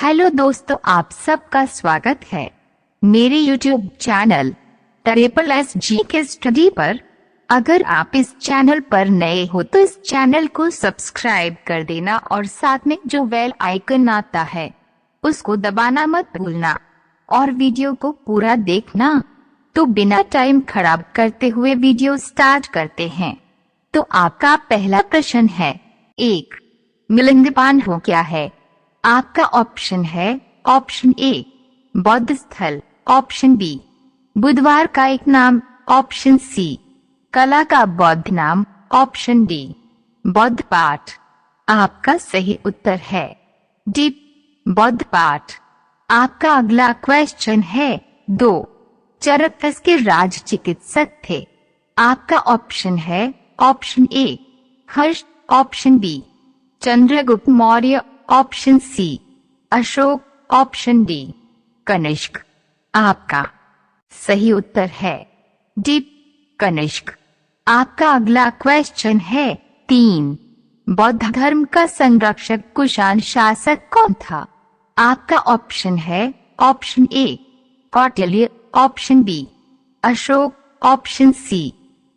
Hello दोस्तों, आप सबका स्वागत है मेरे YouTube चैनल SSG के स्टडी पर। अगर आप इस चैनल पर नए हो तो इस चैनल को सब्सक्राइब कर देना और साथ में जो बेल आइकन आता है उसको दबाना मत भूलना और वीडियो को पूरा देखना। तो बिना टाइम खराब करते हुए वीडियो स्टार्ट करते हैं। तो आपका पहला प्रश्न है, 1 मिलिंगपान हो क्या है? आपका ऑप्शन है ऑप्शन ए बौद्ध स्थल, ऑप्शन बी बुधवार का एक नाम, ऑप्शन सी कला का बौद्ध नाम, ऑप्शन डी बौद्ध पाठ। आपका सही उत्तर है डी बौद्ध पाठ। आपका अगला क्वेश्चन है, 2 चरकस के राज चिकित्सक थे। आपका ऑप्शन है option A Harsha, option B Chandragupta Maurya, option C Ashoka, option D Kanishka. आपका सही उत्तर है डी कनिष्क। आपका अगला क्वेश्चन है, 3 बौद्ध धर्म का संरक्षक कुषाण शासक कौन था? आपका ऑप्शन है option A Kautilya, option B Ashoka, option C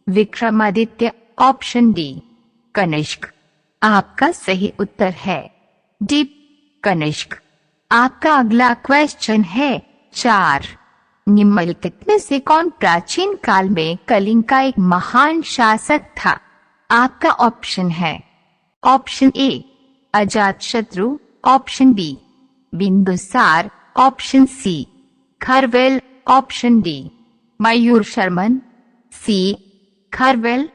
Vikramaditya, option D Kanishka. आपका सही उत्तर है डी कनिष्क। आपका अगला क्वेश्चन है, 4 निम्नलिखित में से कौन प्राचीन काल में कलिंग का एक महान शासक था? आपका ऑप्शन है option A Ajatashatru, option B Bindusara, option C Kharavela, option D Mayura Sharman, C Kharavela.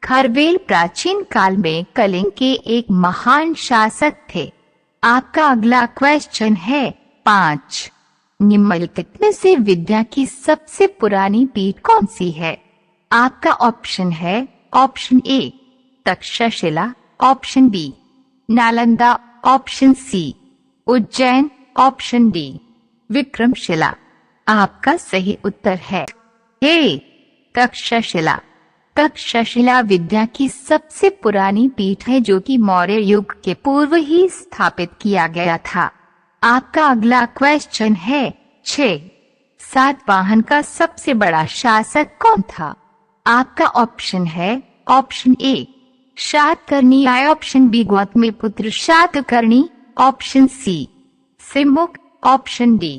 Kharavela प्राचीन काल में कलिंग के एक महान शासक थे। आपका अगला क्वेश्चन है, 5 निम्नलिखित में से विद्या की सबसे पुरानी पीठ कौन सी है? आपका ऑप्शन है option A Takshashila, option B Nalanda, option C Ujjain, option D Vikramshila. आपका सही उत्तर है ए तक्षशिला। तक्षशिला विद्या की सबसे पुरानी पीठ है जो कि मौर्य युग के पूर्व ही स्थापित किया गया था। आपका अगला क्वेश्चन है, 6 सातवाहन का सबसे बड़ा शासक कौन था? आपका ऑप्शन है option A Satakarni, option B Gautamiputra Satakarni, option C Simuka, option D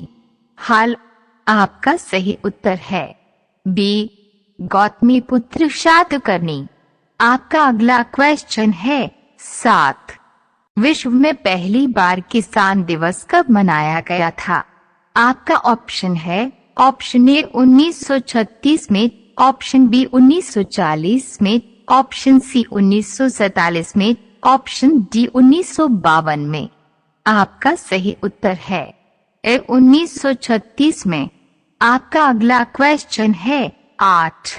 Hala. आपका सही उत्तर है बी गौतमीपुत्र शातकर्णी। आपका अगला क्वेश्चन है, 7 विश्व में पहली बार किसान दिवस कब मनाया गया था? आपका ऑप्शन है ऑप्शन ए 1936 में, ऑप्शन बी 1940 में, ऑप्शन सी 1947 में, ऑप्शन डी 1952 में। आपका सही उत्तर है ए 1936 में। आपका अगला क्वेश्चन है, 8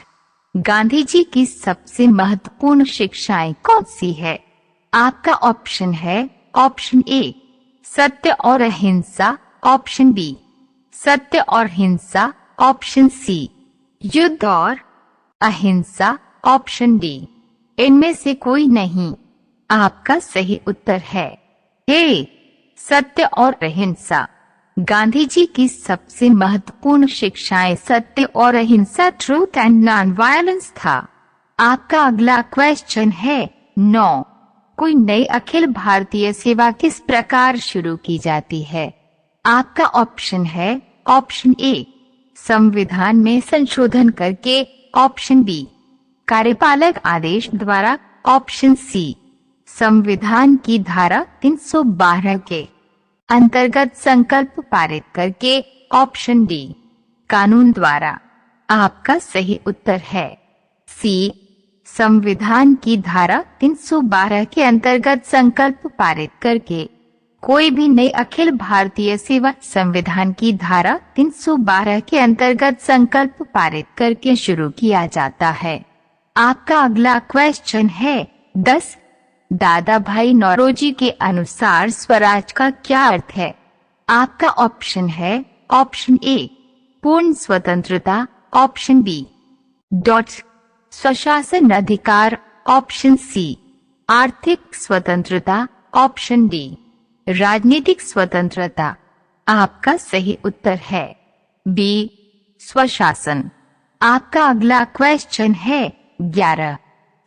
गांधी जी की सबसे महत्वपूर्ण शिक्षाएं कौन सी है? आपका ऑप्शन है ऑप्शन ए सत्य और अहिंसा, ऑप्शन बी सत्य और हिंसा, ऑप्शन सी युद्ध और अहिंसा, ऑप्शन डी इनमें से कोई नहीं। आपका सही उत्तर है ए सत्य और अहिंसा। गांधी जी की सबसे महत्वपूर्ण शिक्षाएं सत्य और अहिंसा, ट्रूथ एंड नॉन वायलेंस था। आपका अगला क्वेश्चन है, 9 कोई नई अखिल भारतीय सेवा किस प्रकार शुरू की जाती है? आपका ऑप्शन है ऑप्शन ए संविधान में संशोधन करके, ऑप्शन बी कार्यपालक आदेश द्वारा, ऑप्शन सी संविधान की धारा 312 के अंतर्गत संकल्प पारित करके, ऑप्शन डी कानून द्वारा। आपका सही उत्तर है सी संविधान की धारा 312 के अंतर्गत संकल्प पारित करके। कोई भी नई अखिल भारतीय सेवा संविधान की धारा 312 के अंतर्गत संकल्प पारित करके शुरू किया जाता है। आपका अगला क्वेश्चन है, 10 दादा भाई नौरोजी के अनुसार स्वराज का क्या अर्थ है? आपका ऑप्शन है ऑप्शन ए पूर्ण स्वतंत्रता, ऑप्शन बी स्वशासन अधिकार, ऑप्शन सी आर्थिक स्वतंत्रता, ऑप्शन डी राजनीतिक स्वतंत्रता। आपका सही उत्तर है बी स्वशासन। आपका अगला क्वेश्चन है 11।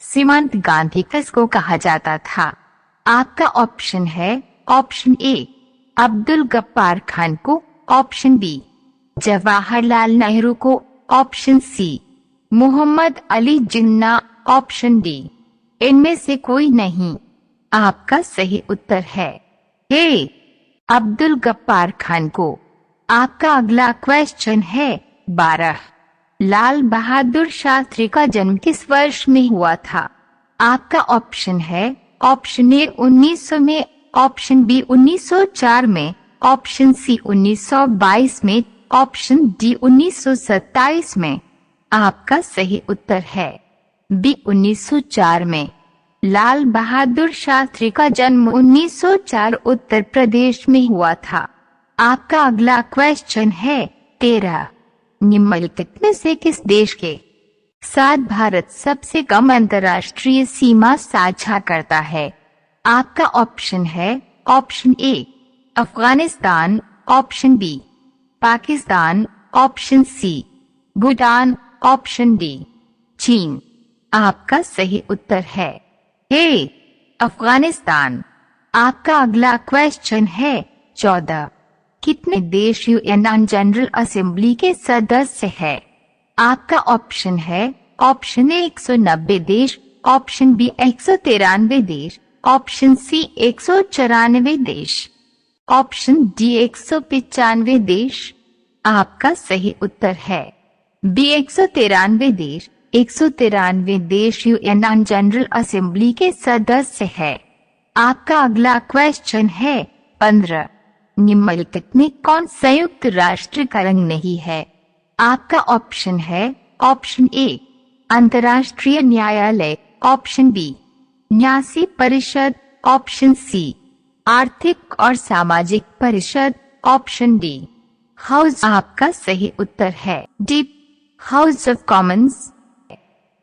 सीमांत गांधी किसको कहा जाता था? आपका ऑप्शन है ऑप्शन ए अब्दुल गफ्फार खान को, ऑप्शन बी जवाहरलाल नेहरू को, option C Mohammad Ali Jinnah, option D इनमें से कोई नहीं। आपका सही उत्तर है ए अब्दुल गफ्फार खान को। आपका अगला क्वेश्चन है 12। लाल बहादुर शास्त्री का जन्म किस वर्ष में हुआ था? आपका ऑप्शन है ऑप्शन ए 1900 में, ऑप्शन बी 1904 में, ऑप्शन सी 1922 में, ऑप्शन डी 1927 में। आपका सही उत्तर है बी 1904 में। लाल बहादुर शास्त्री का जन्म 1904 उत्तर प्रदेश में हुआ था। आपका अगला क्वेश्चन है 13। निम्नलिखित में से किस देश के साथ भारत सबसे कम अंतर्राष्ट्रीय सीमा साझा करता है? आपका ऑप्शन है option A Afghanistan, option B Pakistan, option C Bhutan, option D Cheen. आपका सही उत्तर है ए अफगानिस्तान। आपका अगला क्वेश्चन है 14। कितने देश यूएन जनरल असेंबली के सदस्य है? आपका ऑप्शन है ऑप्शन ए 190 देश, ऑप्शन बी 193 देश, ऑप्शन सी 194 देश, ऑप्शन डी 195 देश। आपका सही उत्तर है बी 193 देश। 193 देश यूएन जनरल असेंबली के सदस्य है। आपका अगला क्वेश्चन है 15। निम्नलिखित में कौन संयुक्त राष्ट्र का रंग नहीं है? आपका ऑप्शन है ऑप्शन ए अंतर्राष्ट्रीय न्यायालय, ऑप्शन बी न्यासी परिषद, ऑप्शन सी आर्थिक और सामाजिक परिषद, ऑप्शन डी हाउस। आपका सही उत्तर है डी हाउस ऑफ कॉमन्स।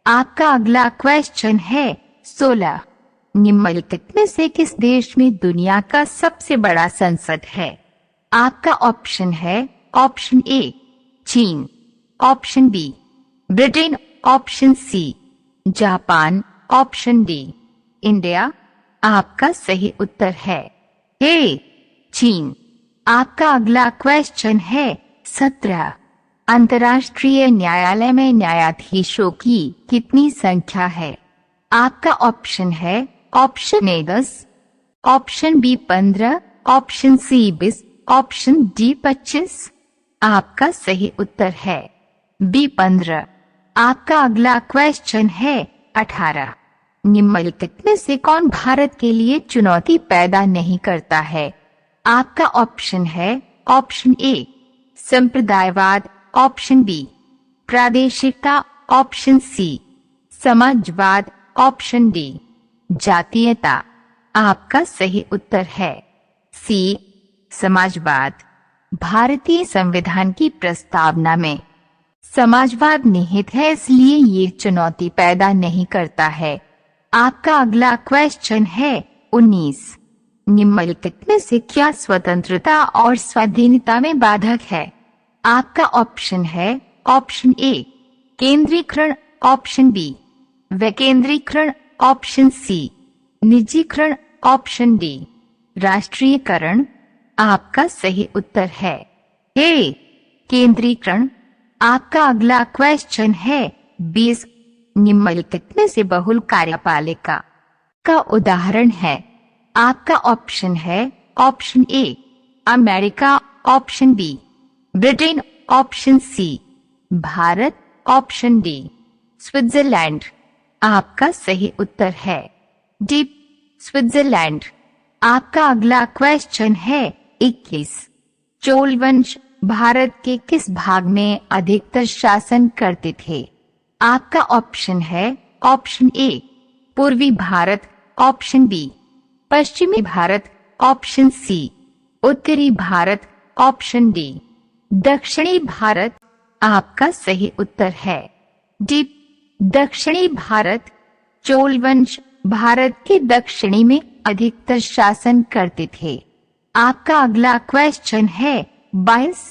आपका अगला क्वेश्चन है 16। निम्नलिखित में से किस देश में दुनिया का सबसे बड़ा संसद है? आपका ऑप्शन है ऑप्शन ए चीन, option B Britain, option C Japan, option D India. आपका सही उत्तर है ए चीन। आपका अगला क्वेश्चन है 17। अंतर्राष्ट्रीय न्यायालय में न्यायाधीशों की कितनी संख्या है? आपका ऑप्शन है option A 10, option B 15, option C 20, option D 25। आपका सही उत्तर है बी 15। आपका अगला क्वेश्चन है 18। निम्नलिखित में से कौन भारत के लिए चुनौती पैदा नहीं करता है? आपका ऑप्शन है ऑप्शन ए संप्रदायवाद, ऑप्शन बी प्रादेशिकता, ऑप्शन सी समाजवाद, ऑप्शन डी जातीयता। आपका सही उत्तर है सी समाजवाद। भारतीय संविधान की प्रस्तावना में समाजवाद निहित है, इसलिए ये चुनौती पैदा नहीं करता है। आपका अगला क्वेश्चन है 19। निम्नलिखित में से क्या स्वतंत्रता और स्वाधीनता में बाधक है? आपका ऑप्शन है ऑप्शन ए केंद्रीकरण, ऑप्शन बी विकेंद्रीकरण, ऑप्शन सी निजीकरण, ऑप्शन डी राष्ट्रीयकरण। आपका सही उत्तर है ए केंद्रीकरण। आपका अगला क्वेश्चन है 20। निम्नलिखित में से बहुल कार्यपालिका का उदाहरण है? आपका ऑप्शन है option A America, option B Britain, option C Bharat, option D Switzerland. आपका सही उत्तर है डी स्विट्जरलैंड। आपका अगला क्वेश्चन है 21। चोल वंश भारत के किस भाग में अधिकतर शासन करते थे? आपका ऑप्शन है ऑप्शन ए पूर्वी भारत, ऑप्शन बी पश्चिमी भारत, ऑप्शन सी उत्तरी भारत, ऑप्शन डी दक्षिणी भारत। आपका सही उत्तर है डी दक्षिणी भारत। चोल वंश भारत के दक्षिणी में अधिकतर शासन करते थे। आपका अगला क्वेश्चन है 22।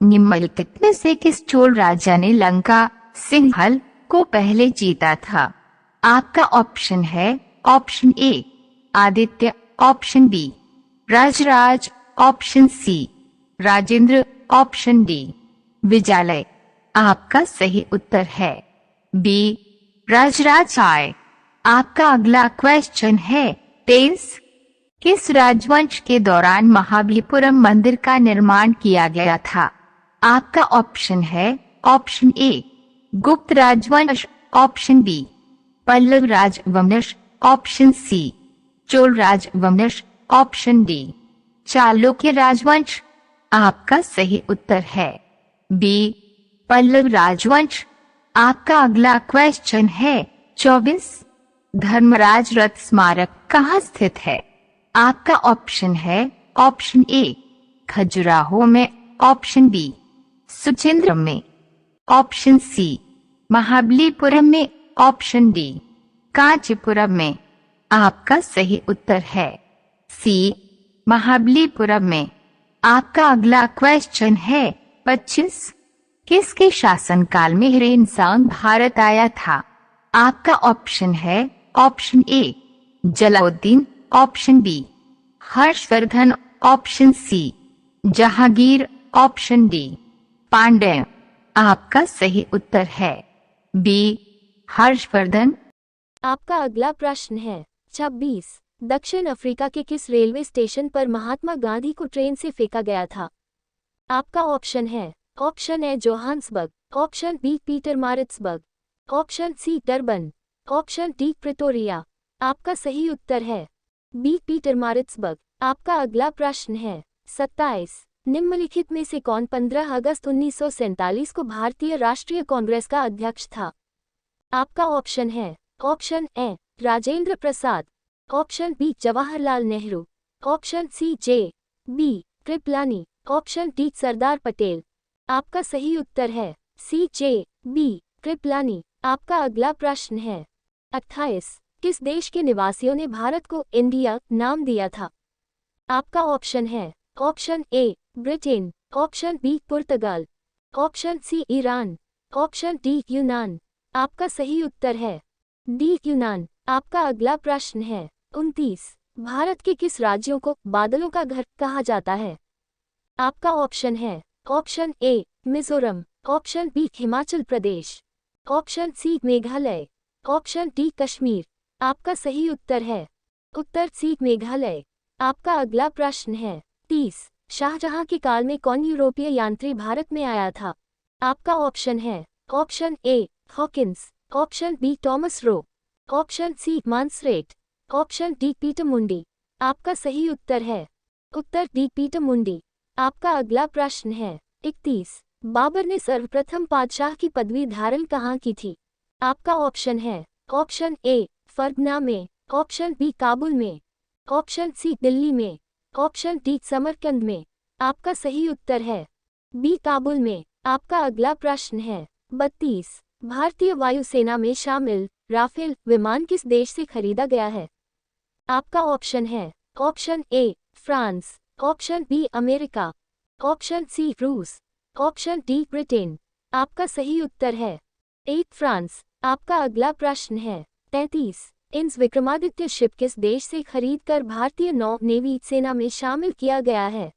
निम्नलिखित में से किस चोल राजा ने लंका सिंहल को पहले जीता था? आपका ऑप्शन है option A Aditya, option B Rajaraja, option C Rajendra, option D Vijayalaya. आपका सही उत्तर है बी राजराज आय। आपका अगला क्वेश्चन है 23। किस राजवंश के दौरान महाबलीपुरम मंदिर का निर्माण किया गया था? आपका ऑप्शन है ऑप्शन ए गुप्त राजवंश, ऑप्शन बी पल्लव राजवंश, ऑप्शन सी चोल राजवंश, ऑप्शन डी चालुक्य राजवंश। आपका सही उत्तर है बी पल्लव राजवंश। आपका अगला क्वेश्चन है 24। धर्मराज रथ स्मारक कहाँ स्थित है? आपका ऑप्शन है ऑप्शन ए खजुराहो में, ऑप्शन बी सुचिंद्र में, ऑप्शन सी महाबलीपुरम में, ऑप्शन डी कांचीपुरम में। आपका सही उत्तर है सी महाबलीपुरम में। आपका अगला क्वेश्चन है 25। किसके शासनकाल में रेनेसां भारत आया था? आपका ऑप्शन है option A Jalaluddin, option B Harshavardhana, option C Jahangir, option D Pandya. आपका सही उत्तर है बी हर्षवर्धन। आपका अगला प्रश्न है 26। दक्षिण अफ्रीका के किस रेलवे स्टेशन पर महात्मा गांधी को ट्रेन से फेंका गया था? आपका ऑप्शन है option A Johannesburg, option B Pietermaritzburg, option C Durban, option D Pretoria. आपका सही उत्तर है बी पीटरमारिट्सबर्ग। आपका अगला प्रश्न है 27। निम्नलिखित में से कौन 15 अगस्त 1947 को भारतीय राष्ट्रीय कांग्रेस का अध्यक्ष था? आपका ऑप्शन है option A Rajendra Prasad, option B Jawaharlal Nehru, option C J B Kripalani, option D Sardar Patel. आपका सही उत्तर है सी जे बी कृपलानी। आपका अगला प्रश्न है 28। किस देश के निवासियों ने भारत को इंडिया नाम दिया था? आपका ऑप्शन है option A Britain, option B पुर्तगाल, option C Iran, option D यूनान। आपका सही उत्तर है डी यूनान। आपका अगला प्रश्न है 29। भारत के किस राज्यों को बादलों का घर कहा जाता है? आपका ऑप्शन है option A Mizoram, option B Himachal Pradesh, option C Meghalaya, option D Kashmir. आपका सही उत्तर है उत्तर सी मेघालय। आपका अगला प्रश्न है 30। शाहजहां के काल में कौन यूरोपीय यात्री भारत में आया था? आपका ऑप्शन है option A Hawkins, option B Thomas Roe, option C Monserrate, option D Peter Mundy. आपका सही उत्तर है उत्तर डी पीटर मुंडी। आपका अगला प्रश्न है 31। बाबर ने सर्वप्रथम बादशाह की पदवी धारण कहाँ की थी? आपका ऑप्शन है ऑप्शन ए फरगना में, ऑप्शन बी काबुल में, ऑप्शन सी दिल्ली में, ऑप्शन डी समरकंद में। आपका सही उत्तर है बी काबुल में। आपका अगला प्रश्न है 32। भारतीय वायुसेना में शामिल राफेल विमान किस देश से खरीदा गया है? आपका ऑप्शन है option A France, option B America, option C रूस, ऑप्शन डी ब्रिटेन। आपका सही उत्तर है ए फ्रांस। आपका अगला प्रश्न है 33। इंस विक्रमादित्य शिप किस देश से खरीदकर भारतीय नौ नेवी सेना में शामिल किया गया है?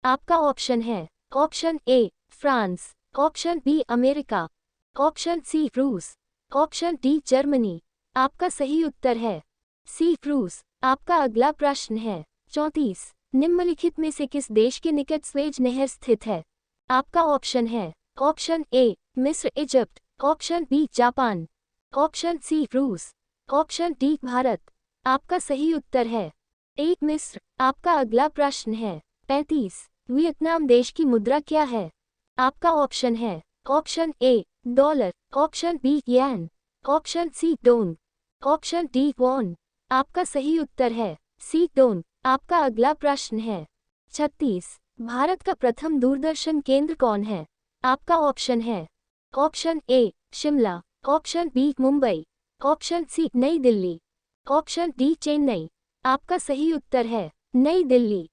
आपका ऑप्शन है option A France, option B America, option C रूस, ऑप्शन डी जर्मनी। आपका सही उत्तर है सी रूस। आपका अगला प्रश्न है 34। निम्नलिखित में से किस देश के निकट स्वेज नहर स्थित है? आपका ऑप्शन है ऑप्शन ए मिस्र Egypt, option B Japan, option C रूस, ऑप्शन डी भारत। आपका सही उत्तर है ए मिस्र। आपका अगला प्रश्न है 35। वियतनाम देश की मुद्रा क्या है? आपका ऑप्शन है option A dollar, option B yen, option C dong, option D won. आपका सही उत्तर है सी डोंग। आपका अगला प्रश्न है 36। भारत का प्रथम दूरदर्शन केंद्र कौन है? आपका ऑप्शन है option A Shimla, option B Mumbai, option C New Delhi, option D Chennai. आपका सही उत्तर है नई दिल्ली।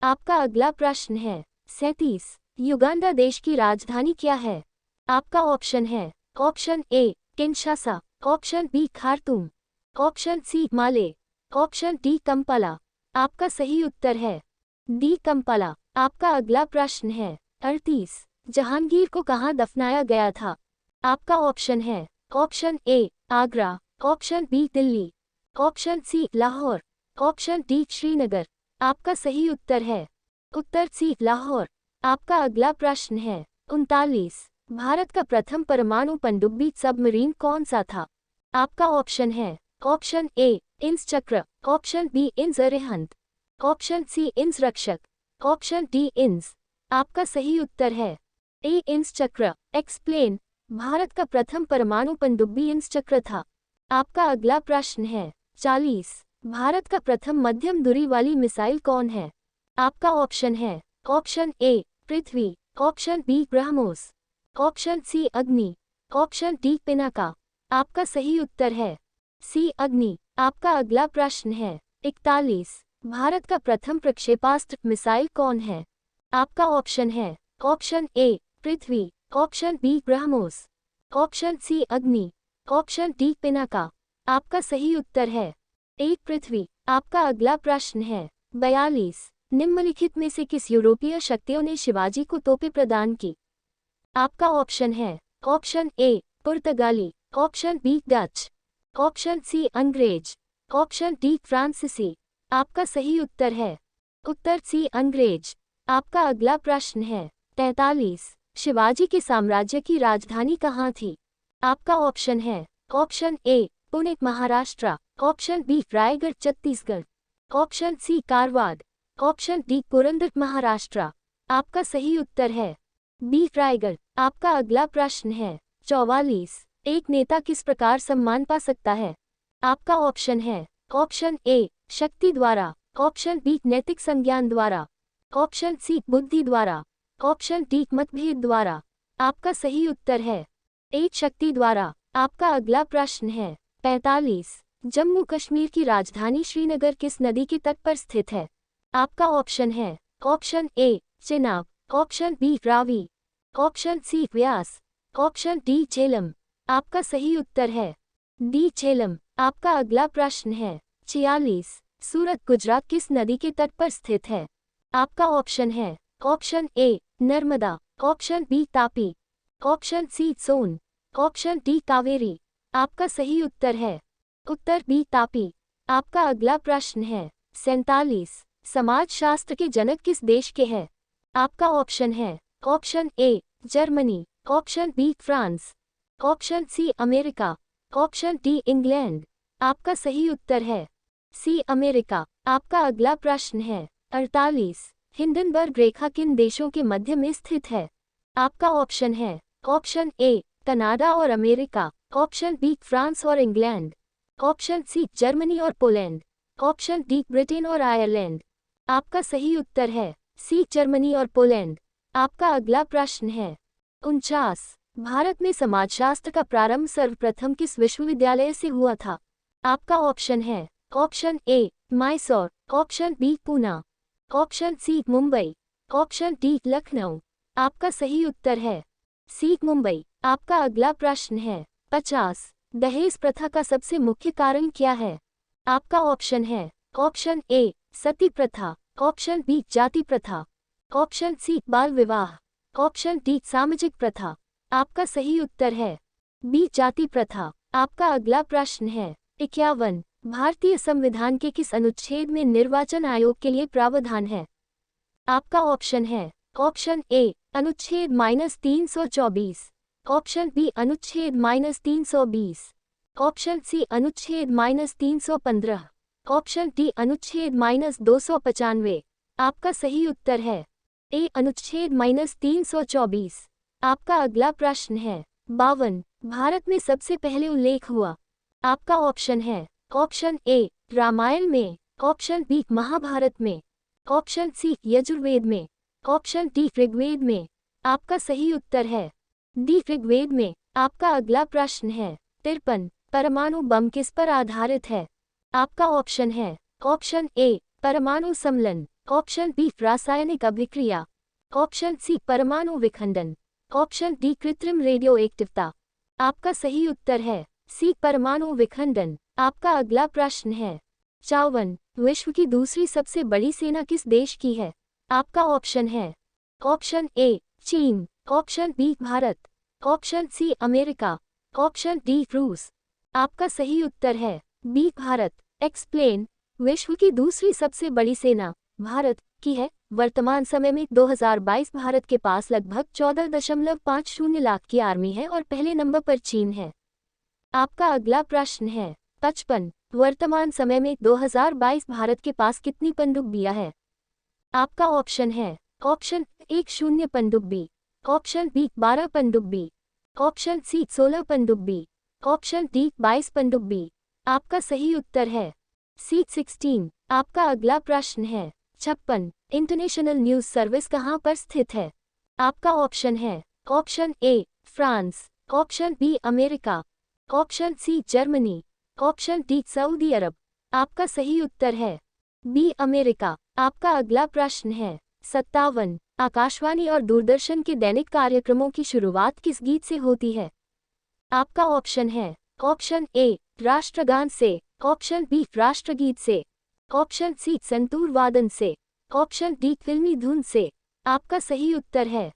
आपका अगला प्रश्न है 37। युगांडा देश की राजधानी क्या है? आपका ऑप्शन है option A Kinshasa, option B Khartoum, option C Male, option D Kampala. आपका सही उत्तर है डी कंपाला। आपका अगला प्रश्न है 38। जहांगीर को कहाँ दफनाया गया था? आपका ऑप्शन है option A Agra, option B Delhi, option C Lahore, option D Srinagar. आपका सही उत्तर है उत्तर सी लाहौर। आपका अगला प्रश्न है 39। भारत का प्रथम परमाणु पनडुब्बी सबमरीन कौन सा था? आपका ऑप्शन है ऑप्शन ए इंस चक्र, ऑप्शन बी इंस अरिहंत, ऑप्शन सी इंस रक्षक, ऑप्शन डी इंस। आपका सही उत्तर है ए इंस चक्र। एक्सप्लेन। भारत का प्रथम परमाणु पनडुब्बी इंस चक्र था। आपका अगला प्रश्न है 40। भारत का प्रथम मध्यम दूरी वाली मिसाइल कौन है? आपका ऑप्शन है option A Prithvi, option B BrahMos, option C Agni, option D Pinaka. आपका सही उत्तर है सी अग्नि। आपका अगला प्रश्न है 41। भारत का प्रथम प्रक्षेपास्त्र मिसाइल कौन है? आपका ऑप्शन है option A Prithvi, option B BrahMos, option C Agni, option D Pinaka. आपका सही उत्तर है ए पृथ्वी। आपका अगला प्रश्न है 42। निम्नलिखित में से किस यूरोपीय शक्तियों ने शिवाजी को तोपें प्रदान की? आपका ऑप्शन है ऑप्शन ए पुर्तगाली, option B Dutch, option C अंग्रेज, ऑप्शन डी फ्रांसीसी। आपका सही उत्तर है उत्तर सी अंग्रेज। आपका अगला प्रश्न है 43। शिवाजी के साम्राज्य की राजधानी कहाँ थी? आपका ऑप्शन है option A Pune Maharashtra, option B Raigarh Chhattisgarh, option C Karwar, option D Purandar Maharashtra. आपका सही उत्तर है बी रायगढ़। आपका अगला प्रश्न है 44। एक नेता किस प्रकार सम्मान पा सकता है? आपका ऑप्शन है ऑप्शन ए शक्ति द्वारा, ऑप्शन बी नैतिक संज्ञान द्वारा, ऑप्शन सी बुद्धि द्वारा, ऑप्शन डी मतभेद द्वारा। आपका सही उत्तर है ए शक्ति द्वारा। आपका अगला प्रश्न है 45। जम्मू कश्मीर की राजधानी श्रीनगर किस नदी के तट पर स्थित है? आपका ऑप्शन है option A Chenab, option B Ravi, option C Beas, option D Jhelum. आपका सही उत्तर है डी झेलम। आपका अगला प्रश्न है 46। सूरत गुजरात किस नदी के तट पर स्थित है? आपका ऑप्शन है option A Narmada, option B Tapi, option C Son, option D Kaveri. आपका सही उत्तर है उत्तर बी तापी। आपका अगला प्रश्न है 47। समाजशास्त्र के जनक किस देश के हैं? आपका ऑप्शन है option A Germany, option B France, option C America, option D England. आपका सही उत्तर है सी अमेरिका। आपका अगला प्रश्न है 48। हिंडनबर्ग रेखा किन देशों के मध्य में स्थित है? आपका ऑप्शन है ऑप्शन ए कनाडा और अमेरिका, ऑप्शन बी फ्रांस और इंग्लैंड, ऑप्शन सी जर्मनी और पोलैंड, ऑप्शन डी ब्रिटेन और आयरलैंड। आपका सही उत्तर है सी जर्मनी और पोलैंड। आपका अगला प्रश्न है 49। भारत में समाजशास्त्र का प्रारंभ सर्वप्रथम किस विश्वविद्यालय से हुआ था? आपका ऑप्शन है option A Mysore, option B Poona, option C Mumbai, option D Lucknow. आपका सही उत्तर है सी मुंबई। आपका अगला प्रश्न है 50। दहेज प्रथा का सबसे मुख्य कारण क्या है? आपका ऑप्शन है ऑप्शन ए सती प्रथा, ऑप्शन बी जाति प्रथा, ऑप्शन सी बाल विवाह, ऑप्शन डी सामाजिक प्रथा। आपका सही उत्तर है बी जाति प्रथा। आपका अगला प्रश्न है 51। भारतीय संविधान के किस अनुच्छेद में निर्वाचन आयोग के लिए प्रावधान है? आपका ऑप्शन है ऑप्शन ए अनुच्छेद -324, ऑप्शन बी अनुच्छेद -320, ऑप्शन सी अनुच्छेद -315, ऑप्शन डी अनुच्छेद -295। आपका सही उत्तर है ए अनुच्छेद -324। आपका अगला प्रश्न है 52। भारत में सबसे पहले उल्लेख हुआ? आपका ऑप्शन है ऑप्शन ए रामायण में, ऑप्शन बी महाभारत में, ऑप्शन सी यजुर्वेद में, ऑप्शन डी ऋग्वेद में। आपका सही उत्तर है डी ऋग्वेद में। आपका अगला प्रश्न है 53। परमाणु बम किस पर आधारित है? आपका ऑप्शन है ऑप्शन ए परमाणु सम्मेलन, ऑप्शन बी रासायनिक अभिक्रिया, ऑप्शन सी परमाणु विखंडन, ऑप्शन डी कृत्रिम रेडियो एक्टिवता। आपका सही उत्तर है सी परमाणु विखंडन। आपका अगला प्रश्न है 54, विश्व की दूसरी सबसे बड़ी सेना किस देश की है? आपका ऑप्शन है ऑप्शन ए चीन, option B Bharat, option C America, option D रूस। आपका सही उत्तर है बी भारत। एक्सप्लेन। विश्व की दूसरी सबसे बड़ी सेना भारत की है। वर्तमान समय में 2022 भारत के पास लगभग 14.50 लाख की आर्मी है और पहले नंबर पर चीन है। आपका अगला प्रश्न है 55, वर्तमान समय में 2022 भारत के पास कितनी पनडुब्बियां है? आपका ऑप्शन है ऑप्शन ए 0 पनडुब्बी, ऑप्शन बी 12 पनडुब्बी, ऑप्शन सी 16 पनडुब्बी, ऑप्शन डी 22 पनडुब्बी। आपका सही उत्तर है सी 16। आपका अगला प्रश्न है 56, इंटरनेशनल न्यूज सर्विस कहाँ पर स्थित है? आपका ऑप्शन है option A France, option B America, option C Germany, option D Saudi Arabia. आपका सही उत्तर है बी अमेरिका। आपका अगला प्रश्न है 57, आकाशवाणी और दूरदर्शन के दैनिक कार्यक्रमों की शुरुआत किस गीत से होती है? आपका ऑप्शन है ऑप्शन ए राष्ट्रगान से, ऑप्शन बी राष्ट्रगीत से, ऑप्शन सी संतूर वादन से, ऑप्शन डी फिल्मी धुन से। आपका सही उत्तर है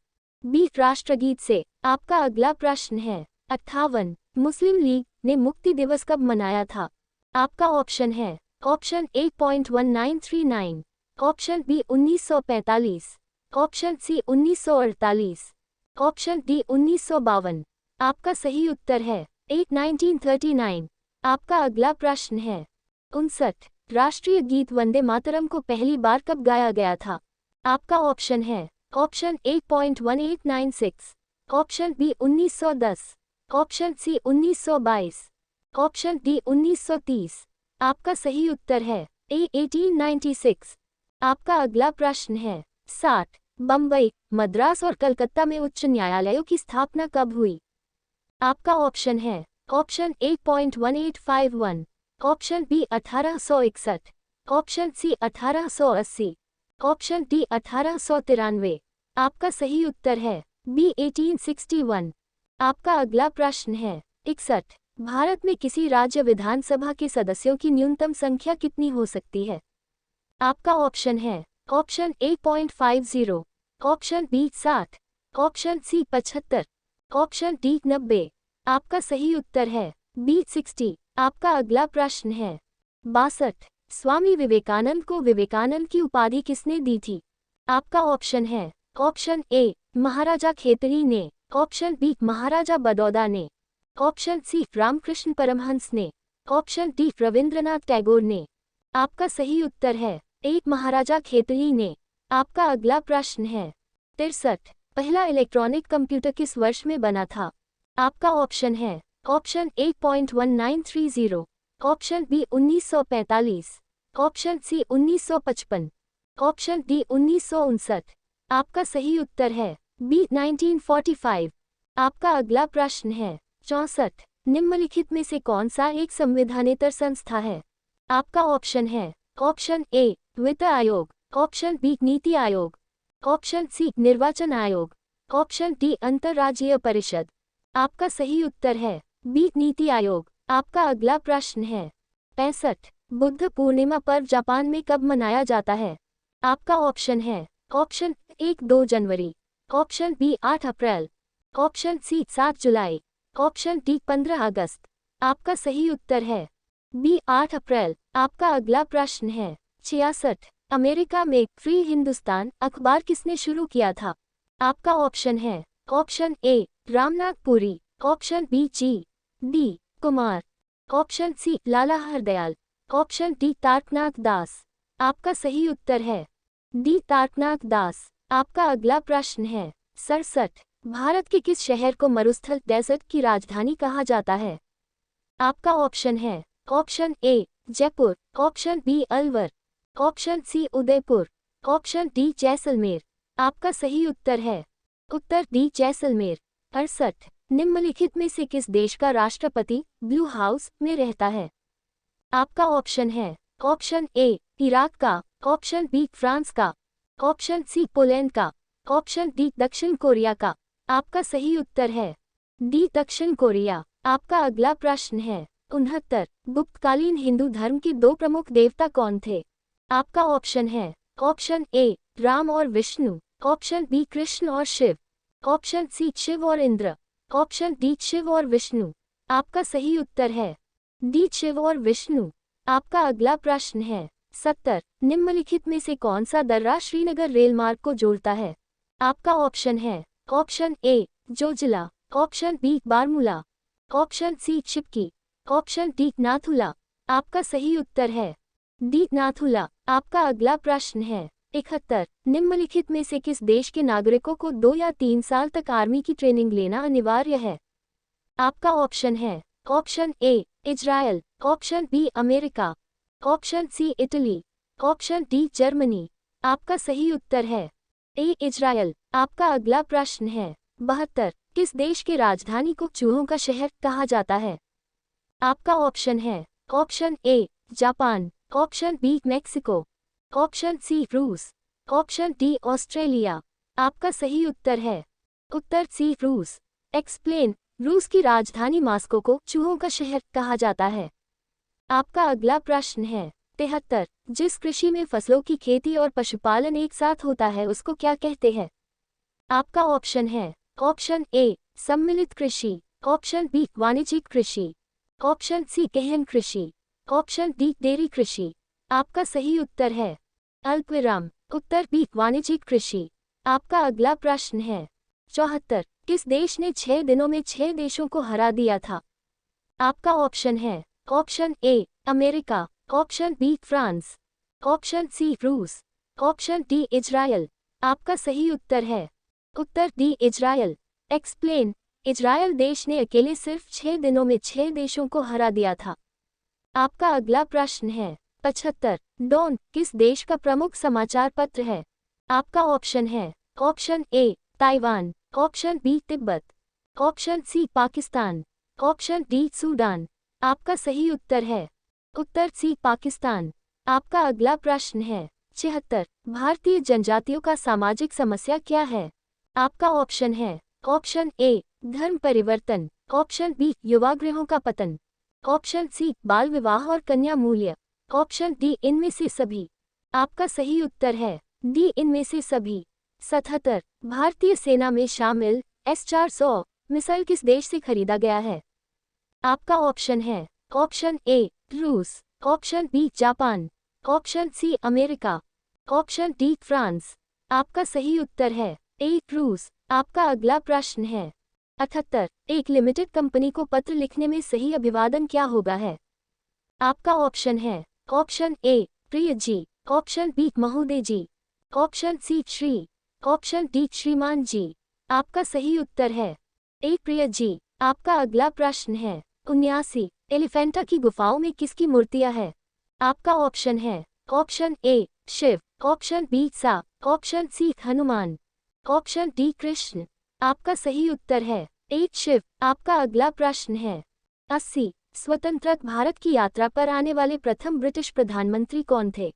बी राष्ट्रगीत से। आपका अगला प्रश्न है 58, मुस्लिम लीग ने मुक्ति दिवस कब मनाया था? आपका ऑप्शन है option A 1939, option B 1945, option C 1948, option D 1952। आपका सही उत्तर है ए 1939। आपका अगला प्रश्न है 59, राष्ट्रीय गीत वंदे मातरम को पहली बार कब गाया गया था? आपका ऑप्शन है option A 1896, option B 1910, option C 1922, option D 1930। आपका सही उत्तर है ए 1896। आपका अगला प्रश्न है 60, बम्बई, मद्रास और कलकत्ता में उच्च न्यायालयों की स्थापना कब हुई? आपका ऑप्शन है option A 1851, option B 1861, option C 1880, option D 1893। आपका सही उत्तर है बी 1861। आपका अगला प्रश्न है 61, भारत में किसी राज्य विधानसभा के सदस्यों की न्यूनतम संख्या कितनी हो सकती है? आपका ऑप्शन है option A 50, option B 60, option C 75, option D 90। आपका सही उत्तर है बी 60। आपका अगला प्रश्न है 62, स्वामी विवेकानंद को विवेकानंद की उपाधि किसने दी थी? आपका ऑप्शन है ऑप्शन ए महाराजा खेतरी ने, ऑप्शन बी महाराजा बड़ौदा ने, ऑप्शन सी रामकृष्ण परमहंस ने, ऑप्शन डी रविंद्रनाथ टैगोर ने। आपका सही उत्तर है ए महाराजा खेतरी ने। आपका अगला प्रश्न है 63, पहला इलेक्ट्रॉनिक कंप्यूटर किस वर्ष में बना था? आपका ऑप्शन है option A 1930, option B 1945, option C 1955, option D 1959। आपका सही उत्तर है बी 1945। आपका अगला प्रश्न है 64, निम्नलिखित में से कौन सा एक संविधानेतर संस्था है? आपका ऑप्शन है ऑप्शन ए वित्त आयोग, option B NITI Aayog, option C निर्वाचन आयोग, ऑप्शन डी अंतर्राज्यीय परिषद। आपका सही उत्तर है बी नीति आयोग। आपका अगला प्रश्न है 65, बुद्ध पूर्णिमा पर्व जापान में कब मनाया जाता है? आपका ऑप्शन है ऑप्शन ए 2 जनवरी, ऑप्शन बी 8 अप्रैल, ऑप्शन सी 7 जुलाई, ऑप्शन डी 15 अगस्त। आपका सही उत्तर है बी 8 अप्रैल। आपका अगला प्रश्न है 66, अमेरिका में फ्री हिंदुस्तान अखबार किसने शुरू किया था? आपका ऑप्शन है option A Ramnath Puri, option B G D Kumar, option C Lala Hardayal, option D Taraknath Das. आपका सही उत्तर है डी तारकनाथ दास। आपका अगला प्रश्न है 67, भारत के किस शहर को मरुस्थल डेजर्ट की राजधानी कहा जाता है? आपका ऑप्शन है option A Jaipur, option B Alwar, option C Udaipur, option D Jaisalmer. आपका सही उत्तर है उत्तर डी जैसलमेर। 68, निम्नलिखित में से किस देश का राष्ट्रपति ब्लू हाउस में रहता है? आपका ऑप्शन है ऑप्शन ए इराक का, ऑप्शन बी फ्रांस का, ऑप्शन सी पोलैंड का, ऑप्शन डी दक्षिण कोरिया का। आपका सही उत्तर है डी दक्षिण कोरिया। आपका अगला प्रश्न है 69। गुप्तकालीन हिंदू धर्म के दो प्रमुख देवता कौन थे? आपका ऑप्शन है ऑप्शन ए राम और विष्णु, ऑप्शन बी कृष्ण और शिव, ऑप्शन सी शिव और इंद्र, ऑप्शन डी शिव और विष्णु। आपका सही उत्तर है डी शिव और विष्णु। आपका अगला प्रश्न है 70। निम्नलिखित में से कौन सा दर्रा श्रीनगर रेल मार्ग को जोड़ता है? आपका ऑप्शन है option A Zojila, option B Baramulla, option C चिपकी, ऑप्शन डी नाथुला। आपका सही उत्तर है डी नाथुला। आपका अगला प्रश्न है 71। निम्नलिखित में से किस देश के नागरिकों को 2 या 3 साल तक आर्मी की ट्रेनिंग लेना अनिवार्य है? आपका ऑप्शन है option A Israel, option B America, option C Italy, option D Germany. आपका सही उत्तर है ए इजराइल। आपका अगला प्रश्न है 72। किस देश की राजधानी को चूहों का शहर कहा जाता है? आपका ऑप्शन है option A Japan, option B Mexico, option C रूस, ऑप्शन डी ऑस्ट्रेलिया। आपका सही उत्तर है उत्तर सी रूस। एक्सप्लेन। रूस की राजधानी मॉस्को को चूहों का शहर कहा जाता है। आपका अगला प्रश्न है 73। जिस कृषि में फसलों की खेती और पशुपालन एक साथ होता है उसको क्या कहते हैं? आपका ऑप्शन है ऑप्शन ए सम्मिलित कृषि, ऑप्शन बी वाणिज्यिक कृषि, ऑप्शन सी गहन कृषि, ऑप्शन डी डेयरी कृषि। आपका सही उत्तर है अल्पविराम उत्तर बी वाणिज्यिक कृषि। आपका अगला प्रश्न है 74। किस देश ने 6 दिनों में 6 देशों को हरा दिया था? आपका ऑप्शन है option A America, option B France, option C रूस, ऑप्शन डी इजराइल। आपका सही उत्तर है उत्तर डी इजराइल। एक्सप्लेन। इजराइल देश ने अकेले सिर्फ 6 दिनों में 6 देशों को हरा दिया था। आपका अगला प्रश्न है 75। डॉन किस देश का प्रमुख समाचार पत्र है? आपका ऑप्शन है option A Taiwan, option B Tibet, option C Pakistan, option D Sudan. आपका सही उत्तर है उत्तर सी पाकिस्तान। आपका अगला प्रश्न है 76। भारतीय जनजातियों का सामाजिक समस्या क्या है? आपका ऑप्शन है ऑप्शन ए धर्म परिवर्तन, ऑप्शन बी युवागृहों का पतन, ऑप्शन सी बाल विवाह और कन्या मूल्य, ऑप्शन डी इनमें से सभी। आपका सही उत्तर है डी इनमें से सभी। 77। भारतीय सेना में शामिल S-400 मिसाइल किस देश से खरीदा गया है? आपका ऑप्शन है ऑप्शन ए रूस, option B Japan, option C America, option D France. आपका सही उत्तर है ए रूस। आपका अगला प्रश्न है 78। एक लिमिटेड कंपनी को पत्र लिखने में सही अभिवादन क्या होगा है? आपका ऑप्शन है ऑप्शन ए प्रिय जी, ऑप्शन बी महोदय जी, option C Shri, option D श्रीमान जी। आपका सही उत्तर है ए प्रिय जी। आपका अगला प्रश्न है 79। एलिफेंटा की गुफाओं में किसकी मूर्तियां है? आपका ऑप्शन है option A Shiva, option B सा, option C Hanuman, option D Krishna. आपका सही उत्तर है ए शिव। आपका अगला प्रश्न है 80। स्वतंत्र भारत की यात्रा पर आने वाले प्रथम ब्रिटिश प्रधानमंत्री कौन थे?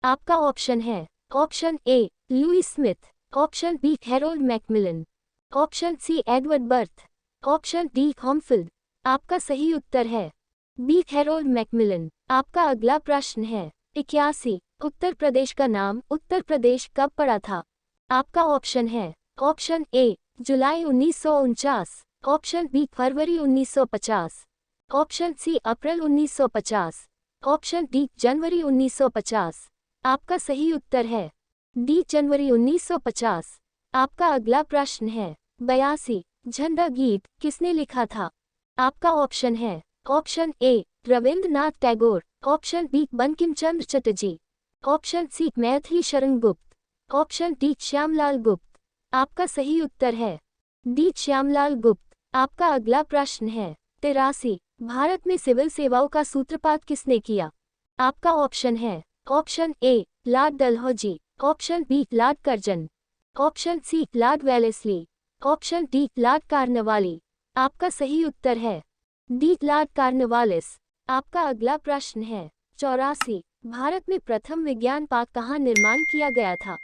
आपका ऑप्शन है option A Louis Smith, option B Harold Macmillan, option C Edward बर्थ, ऑप्शन डी हॉमफिल्ड। आपका सही उत्तर है बी हैरोल्ड मैकमिलन। आपका अगला प्रश्न है 81। उत्तर प्रदेश का नाम उत्तर प्रदेश कब पड़ा था? आपका ऑप्शन है ऑप्शन ए जुलाई 1949, ऑप्शन बी फरवरी 1950, ऑप्शन सी अप्रैल 1950, ऑप्शन डी जनवरी 1950। आपका सही उत्तर है डी जनवरी 1950। आपका अगला प्रश्न है 82। झंडा गीत किसने लिखा था? आपका ऑप्शन है option A Rabindranath Tagore, option B Bankim Chandra Chatterjee, option C Maithili Sharan Gupt, option D Shyamlal गुप्त। आपका सही उत्तर है डी श्यामलाल गुप्त। आपका अगला प्रश्न है 83। भारत में सिविल सेवाओं का सूत्रपात किसने किया? आपका ऑप्शन है option A Lord Dalhousie, option B Lord Curzon, option C Lord Wellesley, option D Lord Cornwallis. आपका सही उत्तर है डी लॉर्ड कार्नवालिस। आपका अगला प्रश्न है 84। भारत में प्रथम विज्ञान पार्क कहाँ निर्माण किया गया था?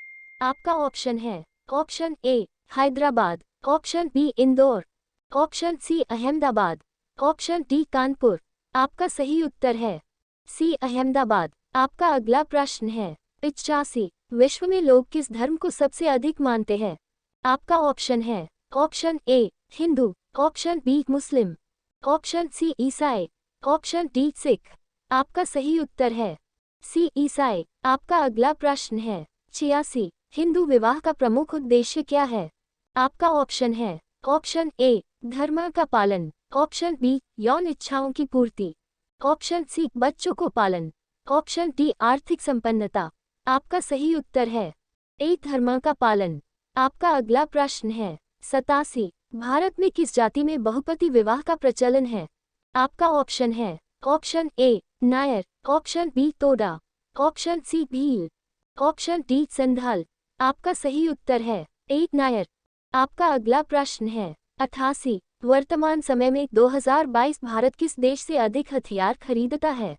आपका ऑप्शन है option A Hyderabad, option B Indore, option C Ahmedabad, option D Kanpur. आपका सही उत्तर है सी अहमदाबाद। आपका अगला प्रश्न है 85। विश्व में लोग किस धर्म को सबसे अधिक मानते हैं? आपका ऑप्शन है option A Hindu, option B Muslim, option C ईसाई, ऑप्शन डी सिख। आपका सही उत्तर है सी ईसाई। आपका अगला प्रश्न है 86। हिंदू विवाह का प्रमुख उद्देश्य क्या है? आपका ऑप्शन है ऑप्शन ए धर्म का पालन, ऑप्शन बी यौन इच्छाओं की पूर्ति, ऑप्शन सी बच्चों को पालन, ऑप्शन डी आर्थिक संपन्नता। आपका सही उत्तर है ए धर्म का पालन। आपका अगला प्रश्न है 87। भारत में किस जाति में बहुपति विवाह का प्रचलन है? आपका ऑप्शन है option A Nair, option B Toda, option C Bhil, option D Santhal. आपका सही उत्तर है ए नायर। आपका अगला प्रश्न है 88। वर्तमान समय में 2022 भारत किस देश से अधिक हथियार खरीदता है?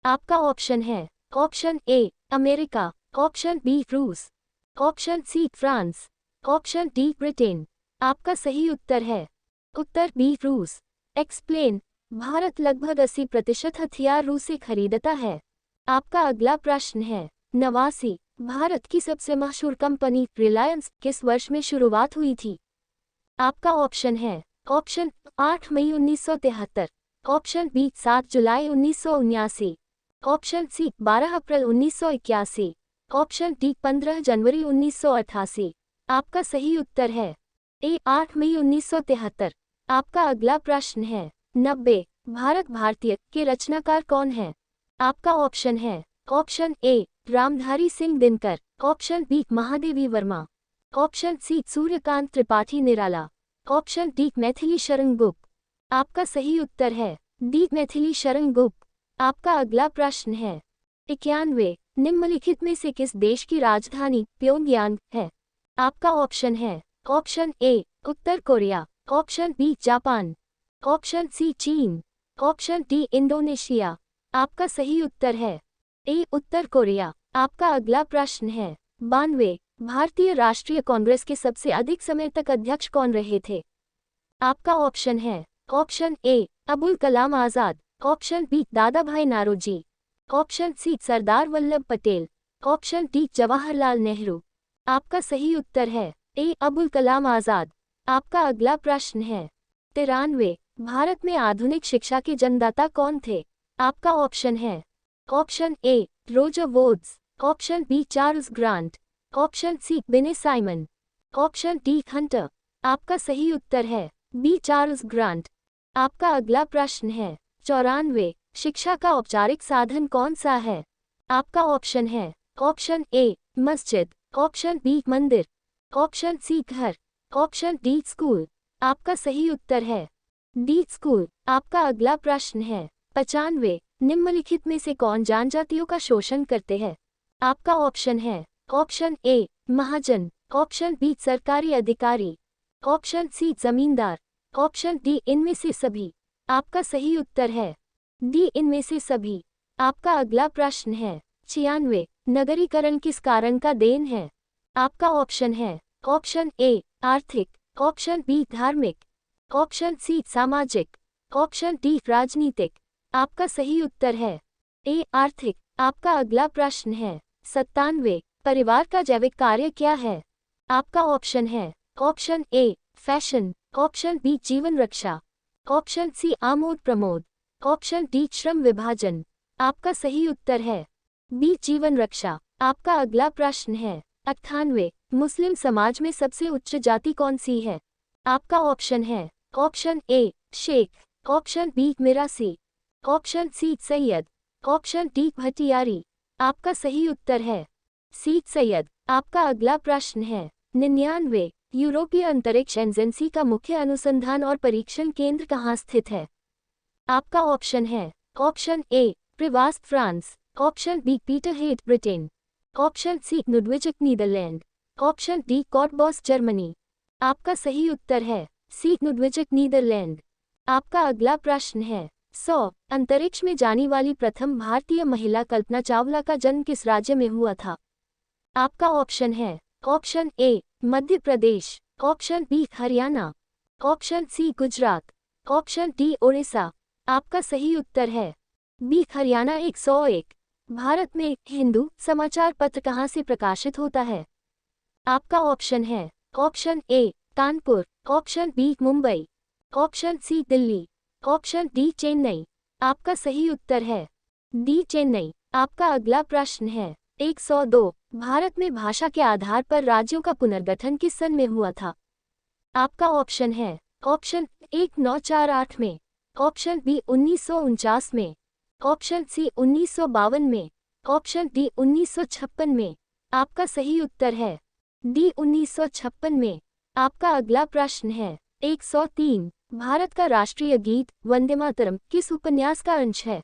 आपका ऑप्शन है option A America, option B रूस, option C France, option D Britain. आपका सही उत्तर है उत्तर बी रूस। एक्सप्लेन। भारत लगभग 80% हथियार रूस से खरीदता है। आपका अगला प्रश्न है 89। भारत की सबसे मशहूर कंपनी रिलायंस किस वर्ष में शुरुआत हुई थी? आपका ऑप्शन है ऑप्शन 8 मई 1973, ऑप्शन बी 7 जुलाई 1979, ऑप्शन सी 12 अप्रैल 1981, ऑप्शन डी 15 जनवरी 1988। आपका सही उत्तर है ए 8 मई 1973। आपका अगला प्रश्न है 90। भारत भारतीय के रचनाकार कौन है? आपका ऑप्शन है option A Ramdhari Singh Dinkar, option B Mahadevi Verma, option C Suryakant Tripathi Nirala, option D Maithili Sharan Gupt. आपका सही उत्तर है डी मैथिली शरण गुप्त। आपका अगला प्रश्न है 91। निम्नलिखित में से किस देश की राजधानी प्योंगयांग है? आपका ऑप्शन है ऑप्शन ए उत्तर Korea, option B Japan, option C चीन, ऑप्शन डी इंडोनेशिया। आपका सही उत्तर है ए उत्तर कोरिया। आपका अगला प्रश्न है 92। भारतीय राष्ट्रीय कांग्रेस के सबसे अधिक समय तक अध्यक्ष कौन रहे थे? आपका ऑप्शन है option A Abul Kalam Azad, option B Dadabhai Naoroji, option C Sardar Vallabh Patel, option D Jawaharlal Nehru. आपका सही उत्तर है ए अबुल कलाम आजाद। आपका अगला प्रश्न है 93। भारत में आधुनिक शिक्षा के जन्मदाता कौन थे? आपका ऑप्शन है option A Roger Woods, option B Charles Grant, option C बिने साइमन, ऑप्शन डी हंटर। आपका सही उत्तर है बी चार्ल्स ग्रांट। आपका अगला प्रश्न है 94। शिक्षा का औपचारिक साधन कौन सा है? आपका ऑप्शन है ऑप्शन ए मस्जिद, ऑप्शन बी मंदिर, ऑप्शन सी घर, ऑप्शन डी स्कूल। आपका सही उत्तर है डी स्कूल। आपका अगला प्रश्न है 95। निम्नलिखित में से कौन जनजातियों का शोषण करते हैं? आपका ऑप्शन है ऑप्शन ए महाजन, ऑप्शन बी सरकारी अधिकारी, ऑप्शन सी जमींदार, ऑप्शन डी इनमें से सभी। आपका सही उत्तर है डी इनमें से सभी। आपका अगला प्रश्न है 96। नगरीकरण किस कारण का देन है? आपका ऑप्शन है ऑप्शन ए आर्थिक, ऑप्शन बी धार्मिक, ऑप्शन सी सामाजिक, ऑप्शन डी राजनीतिक। आपका सही उत्तर है ए आर्थिक। आपका अगला प्रश्न है 97। परिवार का जैविक कार्य क्या है? आपका ऑप्शन है option A fashion, option B जीवन रक्षा, ऑप्शन सी आमोद प्रमोद, ऑप्शन डी श्रम विभाजन। आपका सही उत्तर है बी जीवन रक्षा। आपका अगला प्रश्न है 98। मुस्लिम समाज में सबसे उच्च जाति कौन सी है? आपका ऑप्शन है option A Sheikh, option B Mirasi, option C Syed, option D Bhatiyari. आपका सही उत्तर है सी सैयद। आपका अगला प्रश्न है 99। यूरोपीय अंतरिक्ष एजेंसी का मुख्य अनुसंधान और परीक्षण केंद्र कहाँ स्थित है? आपका ऑप्शन है ऑप्शन ए प्रिवास्ट France, option B Peterhead Britain, option C नुडविजिक Netherlands, option D Cottbus Germany. आपका सही उत्तर है सी नुडविजिक नीदरलैंड। आपका अगला प्रश्न है 100 अंतरिक्ष में जाने वाली प्रथम भारतीय महिला कल्पना चावला का जन्म किस राज्य में हुआ था? आपका ऑप्शन है option A Madhya Pradesh, option B Haryana, option C Gujarat, option D Odisha. आपका सही उत्तर है बी हरियाणा। 101 भारत में हिंदू समाचार पत्र कहाँ से प्रकाशित होता है? आपका ऑप्शन है option A Kanpur, option B Mumbai, option C Delhi, option D Chennai. आपका सही उत्तर है डी चेन्नई। आपका अगला प्रश्न है 102 भारत में भाषा के आधार पर राज्यों का पुनर्गठन किस सन में हुआ था? आपका ऑप्शन है ऑप्शन 1948 में, ऑप्शन बी 1949 में, ऑप्शन सी 1952 में, ऑप्शन डी 1956 में। आपका सही उत्तर है डी 1956 में। आपका अगला प्रश्न है 103 भारत का राष्ट्रीय गीत वंदे मातरम किस उपन्यास का अंश है?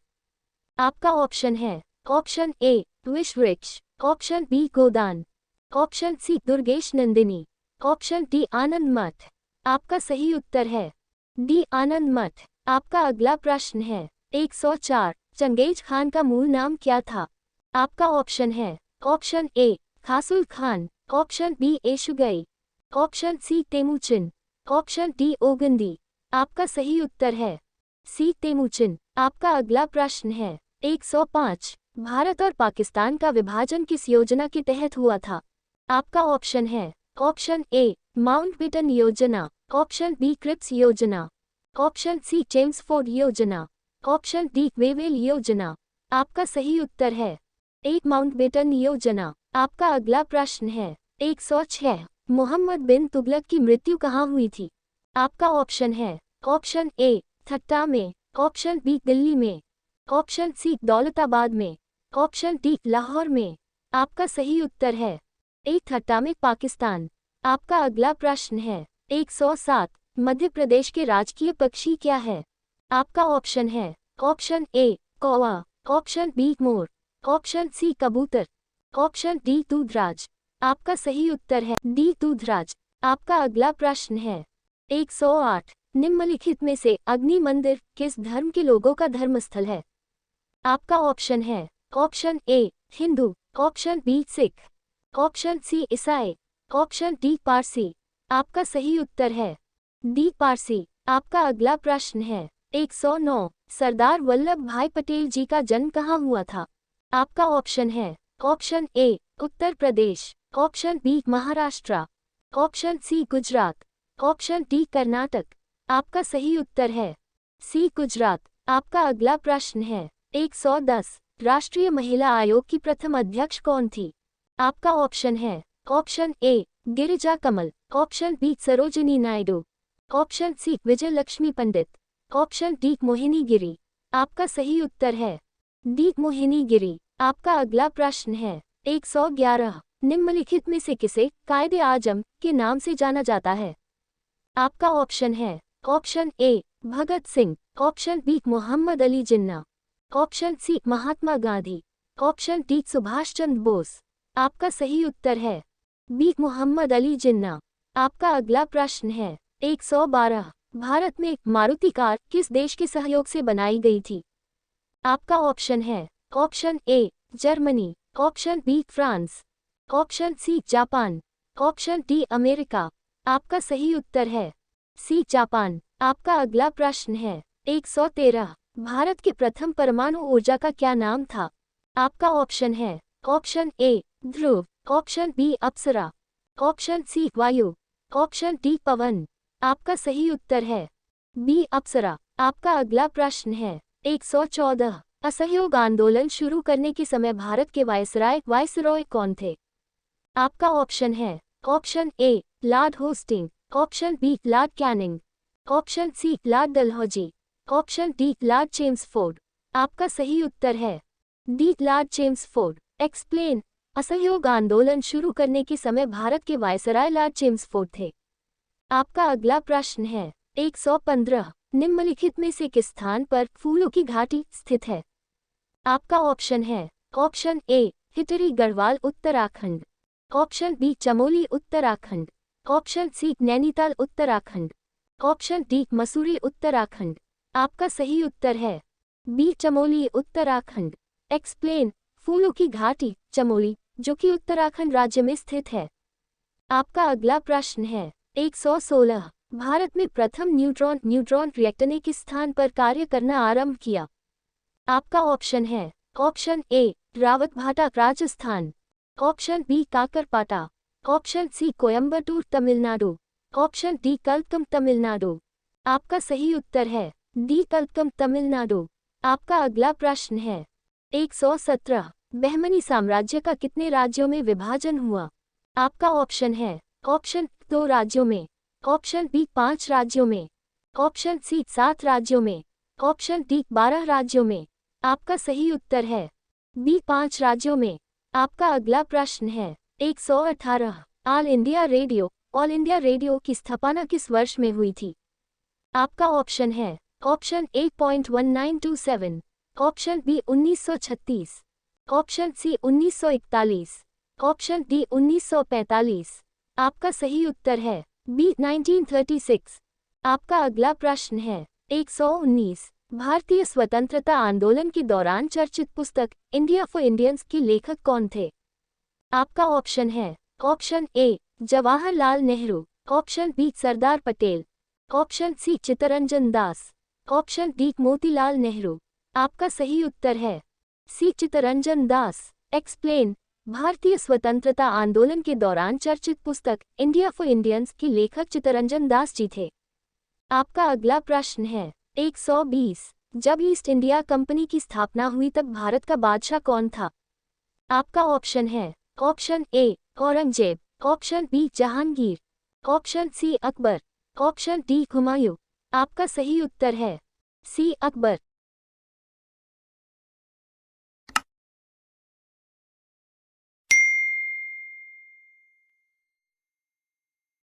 आपका ऑप्शन है option A Vishwavriksh, option B Godan, option C Durgesh Nandini, option D Anand Math. आपका सही उत्तर है डी आनंद मठ। आपका अगला प्रश्न है 104 चंगेज खान का मूल नाम क्या था? आपका ऑप्शन है ऑप्शन ए खासुल Khan, option B Yesugei, option C Temujin, option D ओगंदी। आपका सही उत्तर है सी तेमुचिन। आपका अगला प्रश्न है 105 भारत और पाकिस्तान का विभाजन किस योजना के तहत हुआ था? आपका ऑप्शन है ऑप्शन ए माउंटबेटन योजना, ऑप्शन बी क्रिप्स योजना, ऑप्शन सी चेम्सफोर्ड योजना, ऑप्शन डी वेवेल योजना। आपका सही उत्तर है एक माउंटबेटन योजना। आपका अगला प्रश्न है 106 मोहम्मद बिन तुगलक की मृत्यु कहाँ हुई थी? आपका ऑप्शन है ऑप्शन ए ठट्टा में, ऑप्शन बी दिल्ली में, ऑप्शन सी दौलताबाद में, ऑप्शन डी लाहौर में। आपका सही उत्तर है ए ठट्टा में, पाकिस्तान। आपका अगला प्रश्न है 107 मध्य प्रदेश के राजकीय पक्षी क्या है? आपका ऑप्शन है ऑप्शन ए कौवा, ऑप्शन बी मोर, ऑप्शन सी कबूतर, ऑप्शन डी दूधराज। आपका सही उत्तर है डी दूधराज। आपका अगला प्रश्न है 108 निम्नलिखित में से अग्नि मंदिर किस धर्म के लोगों का धर्मस्थल है? आपका ऑप्शन है option A Hindu, option B Sikh, option C ईसाई, ऑप्शन डी पारसी। आपका सही उत्तर है डी पारसी। आपका अगला प्रश्न है 109 सरदार वल्लभ भाई पटेल जी का जन्म कहाँ हुआ था? आपका ऑप्शन है option A Uttar Pradesh, option B Maharashtra, option C Gujarat, option D Karnataka. आपका सही उत्तर है सी गुजरात। आपका अगला प्रश्न है 110 राष्ट्रीय महिला आयोग की प्रथम अध्यक्ष कौन थी? आपका ऑप्शन है option A Girija Kamal, option B Sarojini Naidu, option C Vijay Lakshmi Pandit, option D Mohini Giri. आपका सही उत्तर है डी मोहिनी गिरी। आपका अगला प्रश्न है 111 निम्नलिखित में से किसे कायदे आजम के नाम से जाना जाता है? आपका ऑप्शन है option A Bhagat Singh, option B Mohammad Ali Jinnah, option C Mahatma Gandhi, option D Subhash Chandra Bose. आपका सही उत्तर है बी मोहम्मद अली जिन्ना। आपका अगला प्रश्न है 112 भारत में मारुति कार किस देश के सहयोग से बनाई गई थी? आपका ऑप्शन है option A Germany, option B France, option C Japan, option D America. आपका सही उत्तर है सी जापान। आपका अगला प्रश्न है 113 भारत के प्रथम परमाणु ऊर्जा का क्या नाम था? आपका ऑप्शन है option A Dhruv, option B Apsara, option C Vayu, option D पवन। आपका सही उत्तर है बी अप्सरा। आपका अगला प्रश्न है 114 असहयोग आंदोलन शुरू करने के समय भारत के वायसरॉय कौन थे? आपका ऑप्शन है option A lord Hastings, option B lord Canning, option C lord Dalhousie, option D lord Chelmsford. आपका सही उत्तर है डी लॉर्ड चेम्सफोर्ड। एक्सप्लेन असहयोग आंदोलन शुरू करने के समय भारत के वायसराय लॉर्ड चेम्सफोर्ड थे। आपका अगला प्रश्न है 115 निम्नलिखित में से किस स्थान पर फूलों की घाटी स्थित है? आपका ऑप्शन है option A Tehri Garhwal Uttarakhand, option B Chamoli Uttarakhand, option C Nainital Uttarakhand, option D Mussoorie Uttarakhand. आपका सही उत्तर है बी चमोली उत्तराखंड। एक्सप्लेन, फूलों की घाटी चमोली जो कि उत्तराखंड राज्य में स्थित है। आपका अगला प्रश्न है 116। भारत में प्रथम न्यूट्रॉन रिएक्टर ने किस स्थान पर कार्य करना आरंभ किया? आपका ऑप्शन है option A Rawatbhata Rajasthan, option B Kakrapar, option C Coimbatore Tamil Nadu, option D Kalpakkam Tamil Nadu. आपका सही उत्तर है डी कल्पकम तमिलनाडु। आपका अगला प्रश्न है 117। बहमनी साम्राज्य का कितने राज्यों में विभाजन हुआ? आपका ऑप्शन है ऑप्शन 2 राज्यों में, ऑप्शन बी 5 राज्यों में, ऑप्शन सी 7 राज्यों में, ऑप्शन डी 12 राज्यों में। आपका सही उत्तर है बी 5 राज्यों में। आपका अगला प्रश्न है 118। ऑल इंडिया रेडियो की स्थापना किस वर्ष में हुई थी? आपका ऑप्शन है option A 1927, option B 1936, option C 1941, option D 1945। आपका सही उत्तर है बी 1936। आपका अगला प्रश्न है 119। भारतीय स्वतंत्रता आंदोलन के दौरान चर्चित पुस्तक इंडिया फॉर इंडियंस के लेखक कौन थे? आपका ऑप्शन है option A Jawaharlal Nehru, option B Sardar Patel, option C Chittaranjan Das, option D Motilal Nehru. आपका सही उत्तर है सी चित्तरंजन दास। एक्सप्लेन, भारतीय स्वतंत्रता आंदोलन के दौरान चर्चित पुस्तक इंडिया फॉर इंडियंस के लेखक चित्तरंजन दास जी थे। आपका अगला प्रश्न है 120। जब ईस्ट इंडिया कंपनी की स्थापना हुई तब भारत का बादशाह कौन था? आपका ऑप्शन है option A Aurangzeb, option B Jahangir, option C Akbar, option D Humayun. आपका सही उत्तर है सी अकबर।